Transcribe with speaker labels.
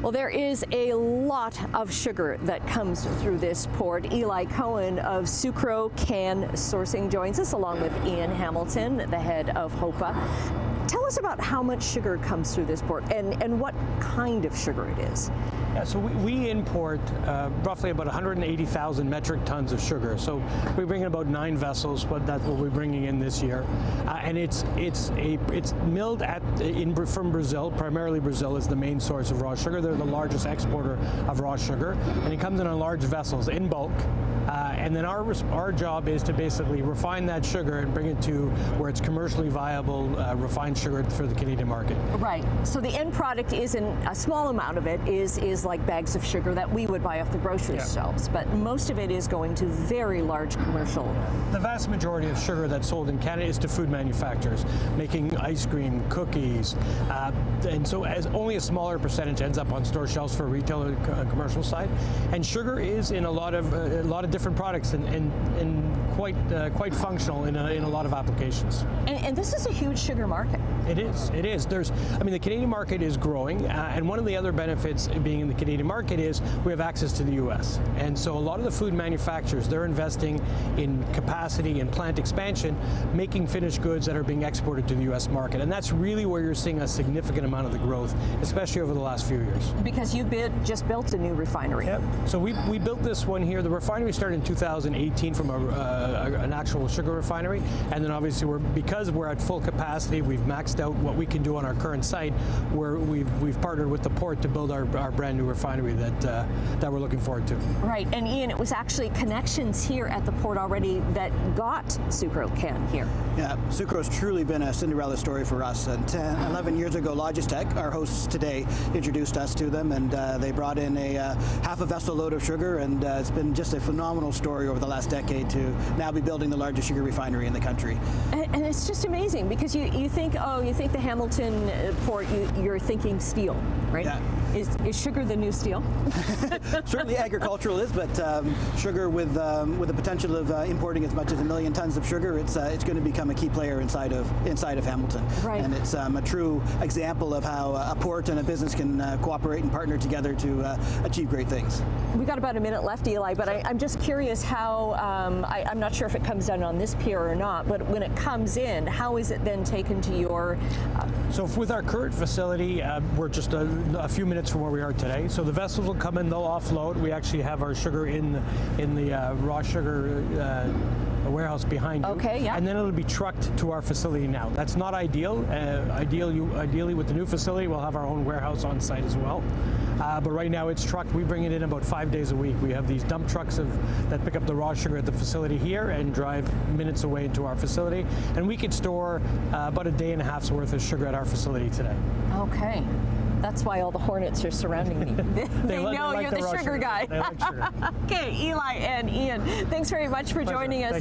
Speaker 1: Well, there is a lot of sugar that comes through this port. Eli Cohen of Sucro Can Sourcing joins us, along with Ian Hamilton, the head of HOPA. Tell us about how much sugar comes through this port and what kind of sugar it is.
Speaker 2: Yeah, so we import roughly about 180,000 metric tons of sugar. So we bring in about 9 vessels, but that's what we're bringing in this year. And it's milled from Brazil. Primarily Brazil is the main source of raw sugar. They're the largest exporter of raw sugar, and it comes in on large vessels in bulk. And then our job is to basically refine that sugar and bring it to where it's commercially viable, refined sugar for the Canadian market.
Speaker 1: Right. So the end product isn't a small amount of it is like bags of sugar that we would buy off the grocery shelves, but most of it is going to very large commercial.
Speaker 2: The vast majority of sugar that's sold in Canada is to food manufacturers, making ice cream, cookies, and so as only a smaller percentage ends up on store shelves for retail and commercial side. And sugar is in a lot of different products and quite functional in a lot of applications.
Speaker 1: And this is a huge sugar market.
Speaker 2: It is. The Canadian market is growing, and one of the other benefits of being in the Canadian market is we have access to the U.S. And so a lot of the food manufacturers, they're investing in capacity and plant expansion, making finished goods that are being exported to the U.S. market. And that's really where you're seeing a significant amount of the growth, especially over the last few years.
Speaker 1: Because you just built a new refinery.
Speaker 2: Yep. So we built this one here. The refinery started in 2018 from an actual sugar refinery, and then obviously because we're at full capacity, we've maxed out what we can do on our current site, where we've partnered with the port to build our brand new refinery that we're looking forward to.
Speaker 1: Right, and Ian, it was actually connections here at the port already that got Sucro Can here.
Speaker 3: Yeah, Sucro's truly been a Cinderella story for us. And 11 years ago, Logistech, our hosts today, introduced us to them, and they brought in a half a vessel load of sugar, and it's been just a phenomenal story over the last decade to now be building the largest sugar refinery in the country.
Speaker 1: And it's just amazing because you think the Hamilton port, you're thinking steel, right? Yeah. Is sugar the new steel?
Speaker 3: Certainly agricultural is, but sugar with the potential of importing as much as 1 million tons of sugar, it's going to become a key player inside of Hamilton.
Speaker 1: Right.
Speaker 3: And it's a true example of how a port and a business can cooperate and partner together to achieve great things.
Speaker 1: We got about a minute left, Eli, but I'm just curious how, I'm not sure if it comes down on this pier or not, but when it comes in, how is it then taken to your...
Speaker 2: So with our current facility, we're just a few minutes from where we are today. So the vessels will come in, they'll offload. We actually have our sugar in the raw sugar warehouse behind you.
Speaker 1: Okay, yeah.
Speaker 2: And then it'll be trucked to our facility now. That's not ideal. Ideally with the new facility, we'll have our own warehouse on site as well. But right now it's trucked. We bring it in about 5 days a week. We have these dump trucks that pick up the raw sugar at the facility here and drive minutes away into our facility. And we could store about a day and a half's worth of sugar at our facility today.
Speaker 1: Okay. That's why all the hornets are surrounding me. They know you're the sugar guy.
Speaker 2: They like sugar.
Speaker 1: Okay, Eli and Ian, thanks very much for joining us.